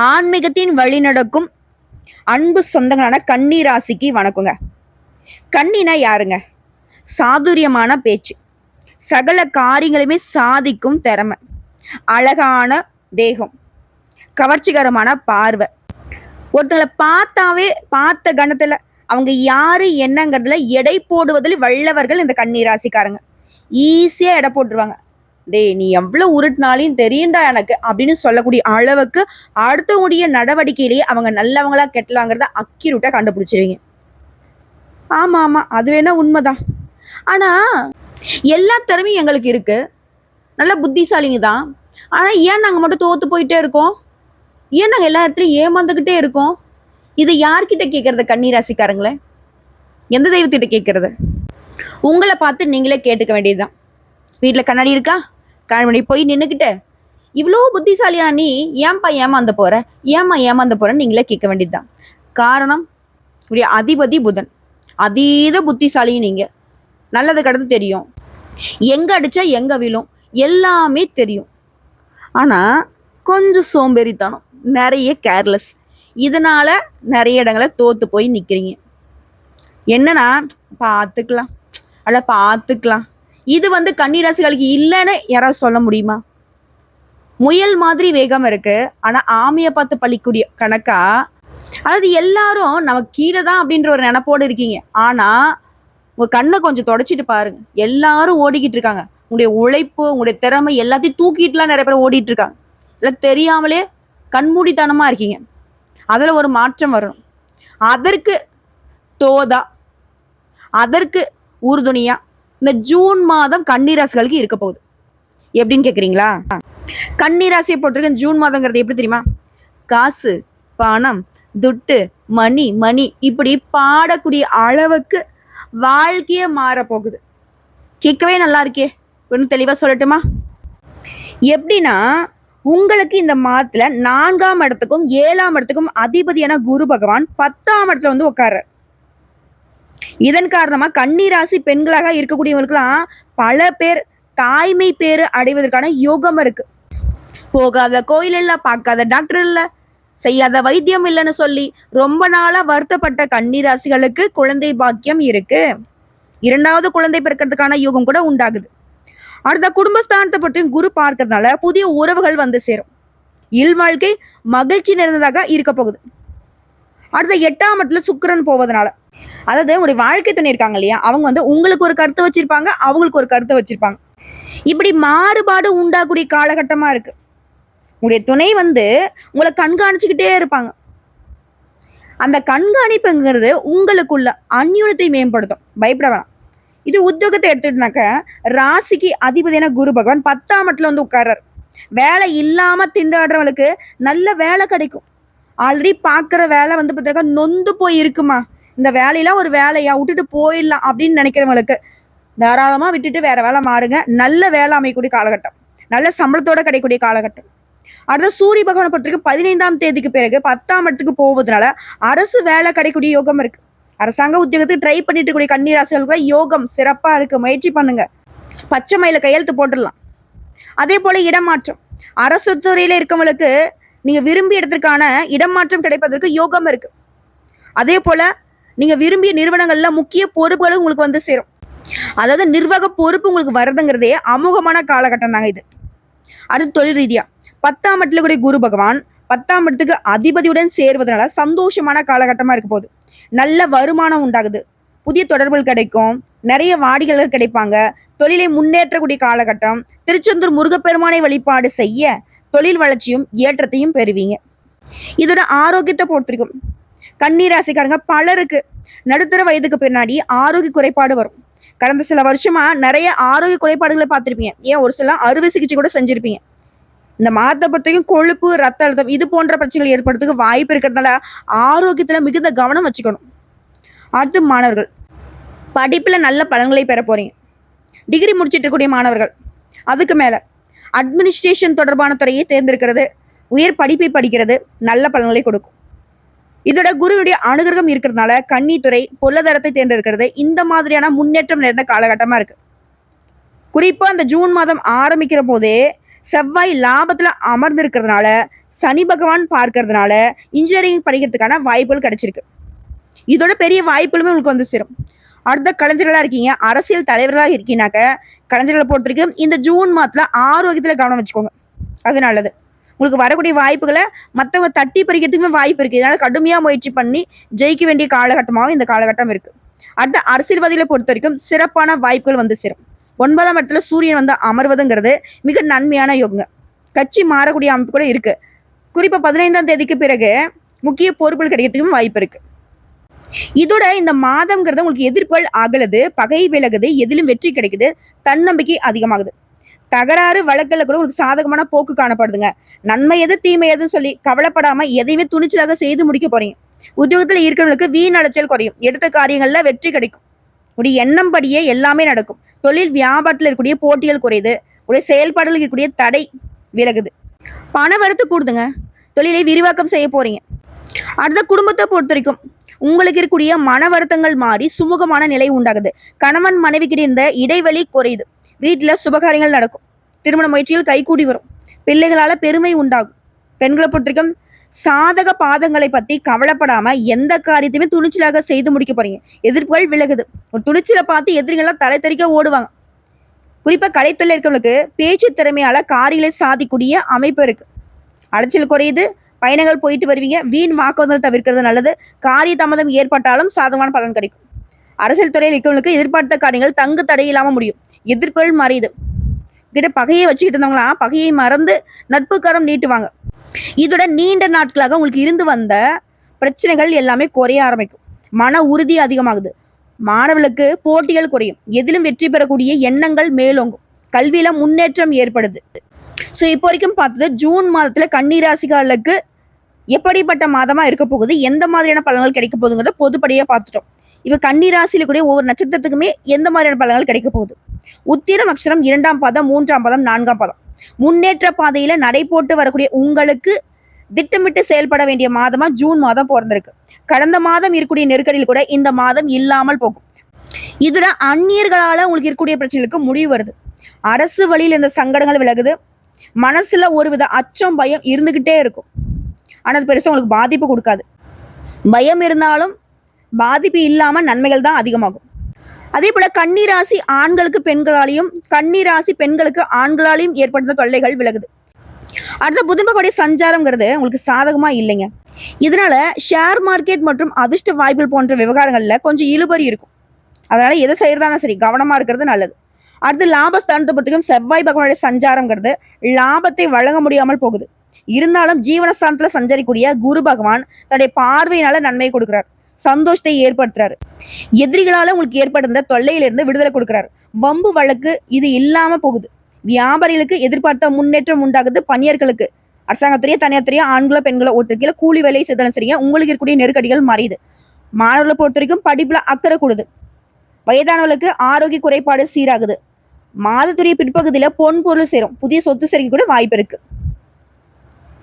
ஆன்மீகத்தின் வழி நடக்கும் அன்பு சொந்தங்களான கன்னி ராசிக்கு வணக்கங்க. கன்னினா யாருங்க? சாதுரியமான பேச்சு, சகல காரியங்களையுமே சாதிக்கும் திறமை, அழகான தேகம், கவர்ச்சிகரமான பார்வை. ஒருத்தங்களை பார்த்தாவே பார்த்த கணத்துல அவங்க யாரு என்னங்கிறதுல எடை போடுவதில் வல்லவர்கள் இந்த கன்னி ராசிக்காரங்க. ஈஸியா எடை போட்டுருவாங்க. டேய், நீ எவ்வளவு உருட்டினாலையும் தெரியுண்டா எனக்கு அப்படின்னு சொல்லக்கூடிய அளவுக்கு அடுத்தவங்களுடைய நடவடிக்கையிலேயே அவங்க நல்லவங்களா கெட்டலாங்கிறத அக்யூரேட்டா கண்டுபிடிச்சிருவீங்க. ஆமா ஆமா, அது வேணா உண்மைதான். ஆனா எல்லா திறமையும் எங்களுக்கு இருக்கு, நல்ல புத்திசாலிங்க தான். ஆனா ஏன் நாங்க மட்டும் தோத்து போயிட்டே இருக்கோம்? ஏன் நாங்க எல்லா இடத்துலயும் ஏமாந்துகிட்டே இருக்கோம்? இதை யார்கிட்ட கேட்கறது? கன்னிராசிக்காரங்களே, எந்த தெய்வத்திட்ட கேட்கறது? உங்களை பார்த்து நீங்களே கேட்டுக்க வேண்டியதுதான். வீட்டில் கண்ணாடி இருக்கா? கண்ணாடி போய் நின்றுக்கிட்டு, இவ்வளோ புத்திசாலியா நீ ஏன்பா ஏமாந்த போற, ஏமாந்த போறன்னு நீங்களே கேட்க வேண்டியதுதான். காரணம், இப்படி அதிபதி புதன், அதீத புத்திசாலியும் நீங்க. நல்லது கடந்து தெரியும், எங்க அடிச்சா எங்க விழும் எல்லாமே தெரியும். ஆனா கொஞ்சம் சோம்பேறித்தனம், நிறைய கேர்லெஸ், இதனால நிறைய இடங்களை தோத்து போய் நிக்கிறீங்க. என்னன்னா பார்த்துக்கலாம், பார்த்துக்கலாம். இது கன்னிராசிகளுக்கு இல்லைன்னு யாராவது சொல்ல முடியுமா? முயல் மாதிரி வேகம் இருக்கு, ஆனா ஆமையை பார்த்து பழிக்கூடிய கணக்கா? அதாவது எல்லாரும் நமக்கு கீழே தான் அப்படின்ற ஒரு நினைப்போடு இருக்கீங்க. ஆனா உங்க கண்ணை கொஞ்சம் தொடச்சிட்டு பாருங்க, எல்லாரும் ஓடிக்கிட்டு இருக்காங்க. உங்களுடைய உழைப்பு, உங்களுடைய திறமை எல்லாத்தையும் தூக்கிட்டுலாம் நிறைய பேர் ஓடிட்டு இருக்காங்க. இல்லை தெரியாமலே கண்மூடித்தனமா இருக்கீங்க. அதுல ஒரு மாற்றம் வரணும். அதற்கு தோதா, அதற்கு உறுதுணையா இந்த ஜூன் மாதம் கன்னிராசிகளுக்கு இருக்க போகுது. எப்படின்னு கேக்குறீங்களா? கன்னிராசியை பொறுத்தவரைக்கும் ஜூன் மாதங்கிறது எப்படி தெரியுமா? காசு, பணம், துட்டு, மணி மணி இப்படி பாடக்கூடிய அளவுக்கு வாழ்க்கையே மாற போகுது. கேட்கவே நல்லா இருக்கே, இன்னும் தெளிவா சொல்லட்டுமா? எப்படின்னா, உங்களுக்கு இந்த மாதத்துல 4ஆம் இடத்துக்கும் 7ஆம் இடத்துக்கும் அதிபதியான குரு பகவான் 10ஆம் இடத்துல உட்கார்றார். இதன் காரணமா கன்னிராசி பெண்களாக இருக்கக்கூடியவங்களுக்குலாம் பல பேர் தாய்மை பேரு அடைவதற்கான யோகம் இருக்கு. போகாத கோயில் இல்ல, பார்க்காத டாக்டர் இல்ல, செய்யாத வைத்தியம் இல்லைன்னு சொல்லி ரொம்ப நாளா வருத்தப்பட்ட கன்னிராசிகளுக்கு குழந்தை பாக்கியம் இருக்கு. 2வது குழந்தை பிறக்கிறதுக்கான யோகம் கூட உண்டாகுது. அடுத்த குடும்பஸ்தானத்தை பற்றியும் குரு பார்க்கறதுனால புதிய உறவுகள் சேரும். இல் வாழ்க்கை மகிழ்ச்சி நிறைந்ததாக இருக்க போகுது. அடுத்த 8ஆம் இடத்துல சுக்கிரன் போவதனால, அதாவது உங்களுடைய வாழ்க்கை துணை இருக்காங்க இல்லையா, அவங்க உங்களுக்கு ஒரு கருத்தை வச்சிருப்பாங்க, அவங்களுக்கு ஒரு கருத்தை வச்சிருப்பாங்க. இப்படி மாறுபாடு உண்டாகக்கூடிய காலகட்டமா இருக்கு. உங்களுடைய துணை உங்களை கண்காணிச்சுக்கிட்டே இருப்பாங்க. அந்த கண்காணிப்புங்கிறது உங்களுக்குள்ள அந்யோன்யத்தை மேம்படுத்தும். பயப்பட வேணாம். இது உத்தியோகத்தை எடுத்துட்டுனாக்க, ராசிக்கு அதிபதியான குரு பகவான் 10ஆம் இடத்துல உட்கார்றார். வேலை இல்லாம திண்டாடுறவங்களுக்கு நல்ல வேலை கிடைக்கும். ஆல்ரெடி பார்க்குற வேலை பார்த்தீங்கன்னா நொந்து போய் இருக்குமா, இந்த வேலையெல்லாம் ஒரு வேலையா விட்டுட்டு போயிடலாம் அப்படின்னு நினைக்கிறவங்களுக்கு தாராளமாக விட்டுட்டு வேற வேலை மாறுங்க. நல்ல வேலை அமையக்கூடிய காலகட்டம், நல்ல சம்பளத்தோட கிடைக்கக்கூடிய காலகட்டம். அடுத்த சூரிய பகவானை பொறுத்தவரைக்கும் 15ஆம் தேதிக்கு பிறகு 10ஆம் இடத்துக்கு போவதனால அரசு வேலை கிடைக்கக்கூடிய யோகம் இருக்கு. அரசாங்க உத்தியோகத்துக்கு ட்ரை பண்ணிட்டு இருக்கக்கூடிய கன்னிராசிகளுக்கு யோகம் சிறப்பா இருக்கு. முயற்சி பண்ணுங்க, பச்சை மயில கையெழுத்து போட்டுடலாம். அதே போல இடமாற்றம், அரசு துறையில இருக்கவங்களுக்கு நீங்க விரும்பிய இடத்திற்கான இடமாற்றம் கிடைப்பதற்கு யோகம் இருக்கு. அதே போல நீங்க விரும்பிய நிறுவனங்கள்ல முக்கிய பொறுப்புகளும் உங்களுக்கு சேரும். அதாவது நிர்வாக பொறுப்பு உங்களுக்கு வருதுங்கிறதே அமோகமான காலகட்டம் தாங்க இது. அடுத்து தொழில் ரீதியா 10ஆம் இடத்துல கூடிய குரு பகவான் 10ஆம் இடத்துக்கு அதிபதியுடன் சேர்வதனால சந்தோஷமான காலகட்டமா இருக்க போகுது. நல்ல வருமானம் உண்டாகுது, புதிய தொடர்புகள் கிடைக்கும், நிறைய வாடிக்கையாளர்கள் கிடைப்பாங்க, தொழிலை முன்னேற்றக்கூடிய காலகட்டம். திருச்செந்தூர் முருகப்பெருமானை வழிபாடு செய்ய தொழில் வளர்ச்சியும் ஏற்றத்தையும் பெறுவீங்க. இதோட ஆரோக்கியத்தை பொறுத்திருக்கும். கன்னிராசிக்காரங்க பலருக்கு நடுத்தர வயதுக்கு பின்னாடி ஆரோக்கிய குறைபாடு வரும். கடந்த சில வருஷமா நிறைய ஆரோக்கிய குறைபாடுகளை பார்த்திருப்பீங்க. ஏன் ஒரு சில அறுவை சிகிச்சை கூட செஞ்சிருப்பீங்க. இந்த மாதத்தை பொறுத்தவரைக்கும் கொழுப்பு, ரத்த அழுத்தம் இது போன்ற பிரச்சனைகள் ஏற்படுறதுக்கு வாய்ப்பு இருக்கிறதுனால ஆரோக்கியத்துல மிகுந்த கவனம் வச்சுக்கணும். அடுத்து மாணவர்கள், படிப்புல நல்ல பலன்களை பெற போறீங்க. டிகிரி முடிச்சிட்டு இருக்கக்கூடிய மாணவர்கள், அதுக்கு மேல அட்மினிஸ்ட்ரேஷன் தொடர்பான துறையை தேர்ந்தெடுக்கிறது, உயர் படிப்பை படிக்கிறது நல்ல பலன்களை கொடுக்கும். இதோட குருவுடைய அனுகிரகம் இருக்கிறதுனால கன்னித்துறை பொருளாதாரத்தை தேர்ந்தெடுக்கிறது இந்த மாதிரியான முன்னேற்றம் நிறைந்த காலகட்டமா இருக்கு. குறிப்பா அந்த ஜூன் மாதம் ஆரம்பிக்கிற போதே செவ்வாய் லாபத்துல அமர்ந்திருக்கிறதுனால, சனி பகவான் பார்க்கறதுனால இன்ஜினியரிங் படிக்கிறதுக்கான வாய்ப்புகள் கிடைச்சிருக்கு. இதோட பெரிய வாய்ப்புகளுமே உங்களுக்கு வந்து சேரும். அடுத்த கலைஞர்களா இருக்கீங்க, அரசியல் தலைவர்களா இருக்கீங்கனாக்க, கலைஞர்களை பொறுத்த வரைக்கும் இந்த ஜூன் மாதத்துல ஆரோக்கியத்துல கவனம் வச்சுக்கோங்க. அது நல்லது. உங்களுக்கு வரக்கூடிய வாய்ப்புகளை மற்றவங்க தட்டி பறிக்கிறதுக்குமே வாய்ப்பு இருக்கு. இதனால கடுமையா முயற்சி பண்ணி ஜெயிக்க வேண்டிய காலகட்டமாகவும் இந்த காலகட்டம் இருக்கு. அடுத்த அரசியல்வாதிகளை பொறுத்த வரைக்கும் சிறப்பான வாய்ப்புகள் வந்து சேரும். 9ஆம் இடத்துல சூரியன் வந்து அமர்வதுங்கிறது மிக நன்மையான யோகங்க. கட்சி மாறக்கூடிய அமைப்பு கூட இருக்கு. குறிப்பா 15ஆம் தேதிக்கு பிறகு முக்கிய பொறுப்புகள் கிடைக்கிறதுக்கும் வாய்ப்பு இருக்கு. இதோட இந்த மாதம்ங்கிறது உங்களுக்கு எதிர்ப்புகள் அகலுது, பகை விலகுது, எதிலும் வெற்றி கிடைக்குது, தன்னம்பிக்கை அதிகமாகுது. தகராறு வழக்குல கூட உங்களுக்கு சாதகமான போக்கு காணப்படுதுங்க. நன்மை எது தீமை எதுன்னு சொல்லி கவலைப்படாம எதையுமே துணிச்சலாக செய்து முடிக்க போறீங்க. உத்தியோகத்துல இருக்கிறவங்களுக்கு வீண் அலைச்சல் குறையும். எடுத்த காரியங்கள்ல வெற்றி கிடைக்கும். உடைய எண்ணம் படியே எல்லாமே நடக்கும். தொழில் வியாபாரத்தில் இருக்கக்கூடிய போட்டிகள் குறையுது. உடைய செயல்பாடுகள் இருக்கக்கூடிய தடை விலகுது. பண வரத்து கூடுதுங்க. தொழிலை விரிவாக்கம் செய்ய போறீங்க. அடுத்த குடும்பத்தை பொறுத்த வரைக்கும் உங்களுக்கு இருக்கக்கூடிய மன வருத்தங்கள் மாறி சுமூகமான நிலை உண்டாகுது. கணவன் மனைவிக்கிட்ட இருந்த இடைவெளி குறையுது. வீட்டுல சுபகாரியங்கள் நடக்கும். திருமண முயற்சிகள் கைகூடி வரும். பிள்ளைகளால பெருமை உண்டாகும். பெண்களை பொறுத்த வரைக்கும் சாதக பாதங்களை பத்தி கவலைப்படாம எந்த காரியத்தையுமே துணிச்சலாக செய்து முடிக்க போறீங்க. எதிர்ப்புகள் விலகுது. ஒரு துணிச்சலை பார்த்து எதிரிகள்லாம் தலை தெறிக்க ஓடுவாங்க. குறிப்பா கலைத்துறை இருக்கவங்களுக்கு பேச்சு திறமையால காரியங்களை சாதிக்கூடிய அமைப்பு இருக்கு. அலைச்சல் குறையுது. பயணங்கள் போயிட்டு வருவீங்க. வீண் வாக்குவாதம் தவிர்க்கிறது நல்லது. காரிய தாமதம் ஏற்பட்டாலும் சாதகமான பலன் கிடைக்கும். அரசியல் துறையில் இருக்கவங்களுக்கு எதிர்பார்த்த காரியங்கள் தங்கு தடை இல்லாம முடியும். எதிர்ப்புகள் மறையுது. கிட்ட பகையை வச்சுக்கிட்டு இருந்தவங்களாம் பகையை மறந்து நட்பு கரம் நீட்டுவாங்க. இதோட நீண்ட நாட்களாக உங்களுக்கு இருந்து வந்த பிரச்சனைகள் எல்லாமே குறைய ஆரம்பிக்கும். மன உறுதி அதிகமாகுது. மாணவர்களுக்கு போட்டிகள் குறையும். எதிலும் வெற்றி பெறக்கூடிய எண்ணங்கள் மேலோங்கும். கல்வியில முன்னேற்றம் ஏற்படுது. ஸோ இப்போ வரைக்கும் பார்த்தது ஜூன் மாதத்துல கன்னிராசிகளுக்கு எப்படிப்பட்ட மாதமா இருக்க போகுது, எந்த மாதிரியான பலன்கள் கிடைக்க போகுதுங்கிறத பொதுப்படியா பார்த்துட்டோம். இப்ப கன்னிராசியில கூடிய ஒவ்வொரு நட்சத்திரத்துக்குமே எந்த மாதிரியான பலன்கள் கிடைக்க போகுது. உத்திரம் நட்சத்திரம் 2ஆம் பாதம், 3ஆம் பாதம், 4ஆம் பாதம் முன்னேற்ற பாதையில நடை போட்டு வரக்கூடிய உங்களுக்கு திட்டமிட்டு செயல்பட வேண்டிய மாதமா ஜூன் மாதம் பிறந்திருக்கு. கடந்த மாதம் இருக்கக்கூடிய நெருக்கடியில் கூட இந்த மாதம் இல்லாமல் போகும். இதுல அந்நியர்களால உங்களுக்கு இருக்கக்கூடிய பிரச்சனைகளுக்கு முடிவு வருது. அரசு வழியில் இருந்த சங்கடங்கள் விலகுது. மனசுல ஒருவித அச்சம் பயம் இருந்துகிட்டே இருக்கும். ஆனா அது பெருசா உங்களுக்கு பாதிப்பு கொடுக்காது. பயம் இருந்தாலும் பாதிப்பு இல்லாம நன்மைகள் தான் அதிகமாகும். அதே போல கன்னிராசி ஆண்களுக்கு பெண்களாலையும், கன்னிராசி பெண்களுக்கு ஆண்களாலையும் ஏற்படுத்த தொல்லைகள் விலகுது. அடுத்த புதன்பகவுடைய சஞ்சாரம்ங்கிறது உங்களுக்கு சாதகமா இல்லைங்க. இதனால ஷேர் மார்க்கெட் மற்றும் அதிர்ஷ்ட வாய்ப்புகள் போன்ற விவகாரங்கள்ல கொஞ்சம் இழுபறி இருக்கும். அதனால எதை செய்யறதானா சரி கவனமா இருக்கிறது நல்லது. அடுத்து லாபஸ்தானத்தை பொறுத்தவரைக்கும் செவ்வாய் பகவானுடைய சஞ்சாரம்ங்கிறது லாபத்தை வழங்க முடியாமல் போகுது. இருந்தாலும் ஜீவனஸ்தானத்துல சஞ்சரிக்கூடிய குரு பகவான் தன்னுடைய பார்வையினால நன்மையை கொடுக்கிறார். சந்தோஷத்தை ஏற்படுத்துறாரு. எதிரிகளால உங்களுக்கு ஏற்பட்டிருந்த தொல்லையிலிருந்து விடுதலை கொடுக்கிறாரு. வம்பு வழக்கு இது இல்லாம போகுது. வியாபாரிகளுக்கு எதிர்பார்த்த முன்னேற்றம் உண்டாகுது. பணியர்களுக்கு அரசாங்கத்துறையோ தனியார் துறையோ ஆண்களோ பெண்களோ ஒருத்தருக்கையில கூலி வேலையை செய்தாலும் சரிங்க உங்களுக்கு இருக்கக்கூடிய நெருக்கடிகள் மாறியுது. மாணவர்களை பொறுத்த வரைக்கும் படிப்புல அக்கறை கூடுது. வயதானவர்களுக்கு ஆரோக்கிய குறைபாடு சீராகுது. மாதத்துடைய பிற்பகுதியில பொன் பொருள் சேரும். புதிய சொத்து சேர்க்கை கூட வாய்ப்பு இருக்கு.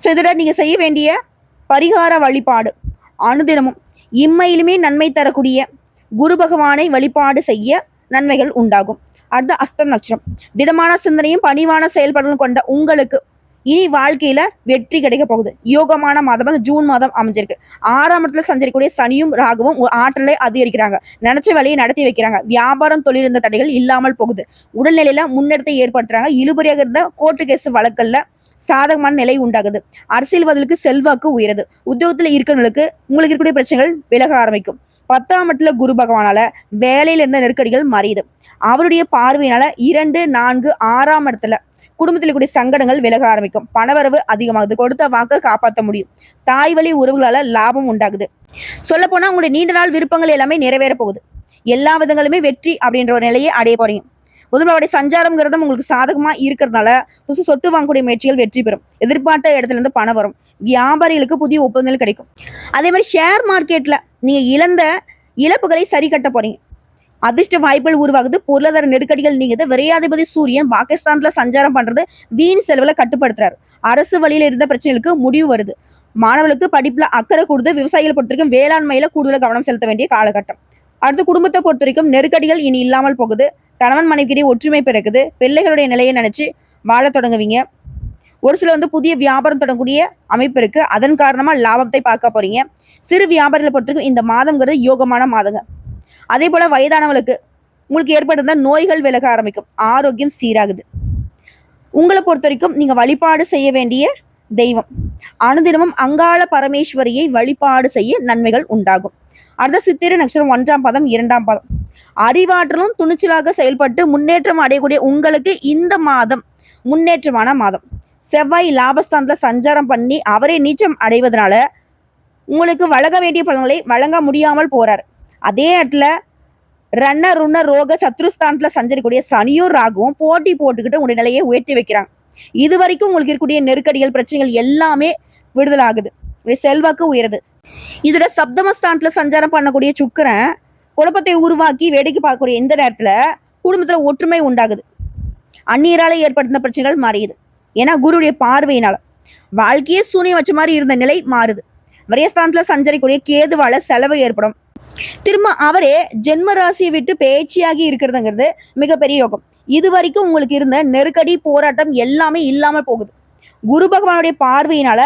ஸோ இதோட நீங்க செய்ய வேண்டிய பரிகார வழிபாடு அனுதினமும் இம்மையிலுமே நன்மை தரக்கூடிய குரு பகவானை வழிபாடு செய்ய நன்மைகள் உண்டாகும். அடுத்த அஸ்தம் நட்சத்திரம் திடமான சிந்தனையும் பணிவான செயல்பாடுகளும் கொண்ட உங்களுக்கு இனி வாழ்க்கையில வெற்றி கிடைக்க போகுது. யோகமான மாதம் ஜூன் மாதம் அமைஞ்சிருக்கு. 6ஆம் இடத்துல சஞ்சரிக்கூடிய சனியும் ராகுவும் ஆற்றலை அதிகரிக்கிறாங்க. நினைச்ச வேலையை நடத்தி வைக்கிறாங்க. வியாபாரம் தொழில் இருந்த தடைகள் இல்லாமல் போகுது. உடல்நிலையில முன்னேற்றத்தை ஏற்படுத்துறாங்க. இழுபறியாக இருந்த கோர்ட்டு கேஸ் வழக்கல்ல சாதகமான நிலை உண்டாகுது. அரசியல்வாதிகளுக்கு செல்வாக்கு உயருது. உத்தியோகத்துல இருக்கிறவங்களுக்கு உங்களுக்கு இருக்கக்கூடிய பிரச்சனைகள் விலக ஆரம்பிக்கும். 10ஆம் இடத்துல குரு பகவானால வேலையில இருந்த நெருக்கடிகள் மறையுது. அவருடைய பார்வையினால 2, 4, 6ஆம் இடத்துல குடும்பத்தில் கூடிய சங்கடங்கள் விலக ஆரம்பிக்கும். பணவரவு அதிகமாகுது. கொடுத்த வாக்கு காப்பாற்ற முடியும். தாய் வழி உறவுகளால லாபம் உண்டாகுது. சொல்ல போனா உங்களுடைய நீண்ட நாள் விருப்பங்கள் எல்லாமே நிறைவேற போகுது. எல்லா விதங்களுமே வெற்றி அப்படின்ற ஒரு நிலையை அடைய போறீங்க. முதலாவுடைய சஞ்சாரம்ங்கிறதும் உங்களுக்கு சாதகமா இருக்கிறதுனால புதுசு சொத்து வாங்கக்கூடிய முயற்சிகள் வெற்றி பெறும். எதிர்பார்த்த இடத்துல இருந்து பணம் வரும். வியாபாரிகளுக்கு புதிய ஒப்பந்தங்கள் கிடைக்கும். அதே மாதிரி ஷேர் மார்க்கெட்ல நீங்க இழந்த இழப்புகளை சரி கட்ட போறீங்க. அதிர்ஷ்ட வாய்ப்புகள் உருவாகுது. பொருளாதார நெருக்கடிகள் நீங்குது. விரையாதிபதி சூரியன் பாகிஸ்தான்ல சஞ்சாரம் பண்றது வீண் செலவுல கட்டுப்படுத்துறாரு. அரசு வழியில இருந்த பிரச்சனைகளுக்கு முடிவு வருது. மாணவர்களுக்கு படிப்புல அக்கறை கூடுது. விவசாயிகளை பொறுத்த வரைக்கும் வேளாண்மையில கூடுதல் கவனம் செலுத்த வேண்டிய காலகட்டம். அடுத்து குடும்பத்தை பொறுத்த வரைக்கும் நெருக்கடிகள் இனி இல்லாமல் போகுது. கணவன் மனைவிக்கிடையே ஒற்றுமை பிறகுது. பிள்ளைகளுடைய நிலையை நினைச்சு வாழ தொடங்குவீங்க. ஒரு சில வந்து புதிய வியாபாரம் தொடங்கக்கூடிய அமைப்பு இருக்கு. அதன் காரணமா லாபத்தை பார்க்க போறீங்க. சிறு வியாபாரிகளை பொறுத்தவரைக்கும் இந்த மாதம்ங்கிறது யோகமான மாதங்க. அதே போல வயதானவங்களுக்கு உங்களுக்கு ஏற்பட்டிருந்த நோய்கள் விலக ஆரம்பிக்கும். ஆரோக்கியம் சீராகுது. உங்களை பொறுத்த வரைக்கும் நீங்க வழிபாடு செய்ய வேண்டிய தெய்வம் அனுதினமும் அங்காள பரமேஸ்வரியை வழிபாடு செய்ய நன்மைகள் உண்டாகும். அடுத்த சித்திரை நட்சத்திரம் 1ஆம் பாதம் 2ஆம் பாதம். அறிவாற்றலும் துணிச்சலாக செயல்பட்டு முன்னேற்றம் அடையக்கூடிய உங்களுக்கு இந்த மாதம் முன்னேற்றமான மாதம். செவ்வாய் லாபஸ்தானத்துல சஞ்சாரம் பண்ணி அவரே நீச்சம் அடைவதனால உங்களுக்கு வழங்க வேண்டிய பலன்களை வழங்க முடியாமல் போறாரு. அதே இடத்துல ரன்ன ருண்ண ரோக சத்ருஸ்தானத்துல சஞ்சரிக்கூடிய சனியும் ராகுவும் போட்டி போட்டுக்கிட்டு உங்களுடைய நிலையை உயர்த்தி வைக்கிறாங்க. இது வரைக்கும் உங்களுக்கு இருக்கக்கூடிய நெருக்கடிகள் பிரச்சனைகள் எல்லாமே விடுதலாகுது. செல்வாக்கு உயருது. இதோட சப்தமஸ்தானத்துல சஞ்சாரம் பண்ணக்கூடிய சுக்கிரன் குழப்பத்தை உருவாக்கி வேடிக்கை பார்க்கக்கூடிய இந்த நேரத்துல குடும்பத்துல ஒற்றுமை உண்டாகுது. அந்நியரால ஏற்படுத்தின பிரச்சனைகள் மாறியுது. ஏன்னா குருடைய பார்வையினால வாழ்க்கையே சூனியம் வச்ச மாதிரி இருந்த நிலை மாறுது. விரயஸ்தானத்துல சஞ்சரிக்கூடிய கேதுவால செலவு ஏற்படும். திரும்ப அவரே ஜென்ம ராசியை விட்டு பேச்சியாகி இருக்கிறதுங்கிறது மிகப்பெரிய யோகம். இது வரைக்கும் உங்களுக்கு இருந்த நெருக்கடி போராட்டம் எல்லாமே இல்லாம போகுது. குரு பகவானுடைய பார்வையினால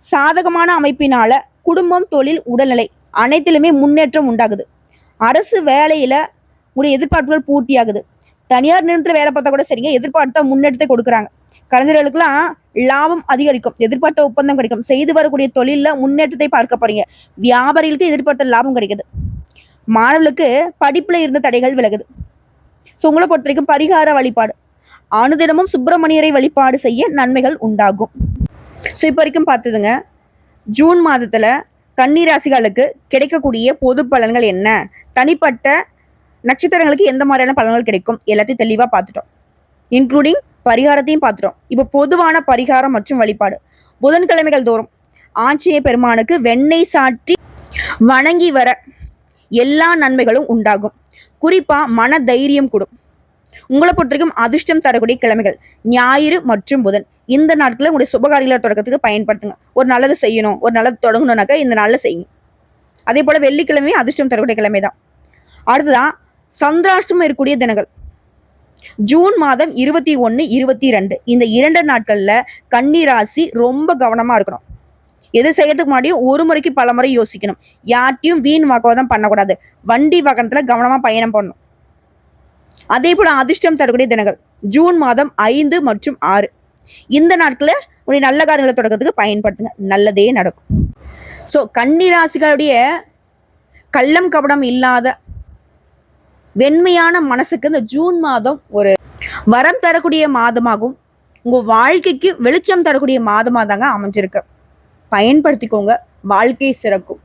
சாதகமான அமைப்பினால குடும்பம், தொழில், உடல்நிலை அனைத்திலுமே முன்னேற்றம் உண்டாகுது. அரசு வேலையில உங்களுடைய எதிர்பார்ப்புகள் பூர்த்தியாகுது. தனியார் நிறுவனத்துல வேலை பார்த்தா கூட சரிங்க, எதிர்பார்த்த முன்னேற்றத்தை கொடுக்குறாங்க. கலைஞர்களுக்கெல்லாம் லாபம் அதிகரிக்கும், எதிர்பார்த்த ஒப்பந்தம் கிடைக்கும். செய்து வரக்கூடிய தொழில முன்னேற்றத்தை பார்க்க போறீங்க. வியாபாரிகளுக்கு எதிர்பார்த்த லாபம் கிடைக்குது. மாணவர்களுக்கு படிப்புல இருந்த தடைகள் விலகுது. ஸோ உங்களை பொறுத்த வரைக்கும் பரிகார வழிபாடு அனுதினமும் சுப்பிரமணியரை வழிபாடு செய்ய நன்மைகள் உண்டாகும். ஸோ இப்போ வரைக்கும் பார்த்ததுங்க ஜூன் மாதத்துல கன்னிராசிகளுக்கு கிடைக்கக்கூடிய பொது பலன்கள் என்ன, தனிப்பட்ட நட்சத்திரங்களுக்கு எந்த மாதிரியான பலன்கள் கிடைக்கும் எல்லாத்தையும் தெளிவா பார்த்துட்டோம். இன்க்ளூடிங் பரிகாரத்தையும் பார்த்துட்டோம். இப்போ பொதுவான பரிகாரம் மற்றும் வழிபாடு. புதன்கிழமைகள் தோறும் ஆஞ்சநேய பெருமானுக்கு வெண்ணெய் சாற்றி வணங்கி வர எல்லா நன்மைகளும் உண்டாகும். குறிப்பா மன தைரியம் கூடும். உங்களை பொறுத்த வரைக்கும் அதிர்ஷ்டம் தரக்கூடிய கிழமைகள் ஞாயிறு மற்றும் புதன். இந்த நாட்களில் உங்களுடைய சுபகாரியங்களை தொடக்கத்துக்கு பயன்படுத்துங்க. ஒரு நல்லது செய்யணும், ஒரு நல்லது தொடங்கணும்னாக்கா இந்த நாளில் செய்யுங்க. அதே போல வெள்ளிக்கிழமையும் அதிர்ஷ்டம் தரக்கூடிய கிழமை தான். அடுத்ததான் சந்திராஷ்டமம் இருக்கக்கூடிய தினங்கள் ஜூன் மாதம் 21, 22 இந்த 2 நாட்கள்ல கன்னிராசி ரொம்ப கவனமா இருக்கணும். எது செய்யறதுக்கு முன்னாடியும் ஒரு முறைக்கு பல முறை யோசிக்கணும். யார்ட்டையும் வீண் வாக்குவாதம் பண்ணக்கூடாது. வண்டி வாகனத்துல கவனமா பயணம் பண்ணணும். அதே போல அதிர்ஷ்டம் தரக்கூடிய தினங்கள் ஜூன் மாதம் 5 மற்றும் 6 இந்த நாட்கள உடைய நல்ல காரியங்களை தொடக்கத்துக்கு பயன்படுத்துங்க. நல்லதே நடக்கும். ஸோ கன்னிராசிகளுடைய கள்ளம் கபடம் இல்லாத வெண்மையான மனசுக்கு இந்த ஜூன் மாதம் ஒரு வரம் தரக்கூடிய மாதமாகவும் உங்க வாழ்க்கைக்கு வெளிச்சம் தரக்கூடிய மாதமாக தாங்க அமைஞ்சிருக்கு. பயன்படுத்திக்கோங்க. வாழ்க்கை சிறக்கும்.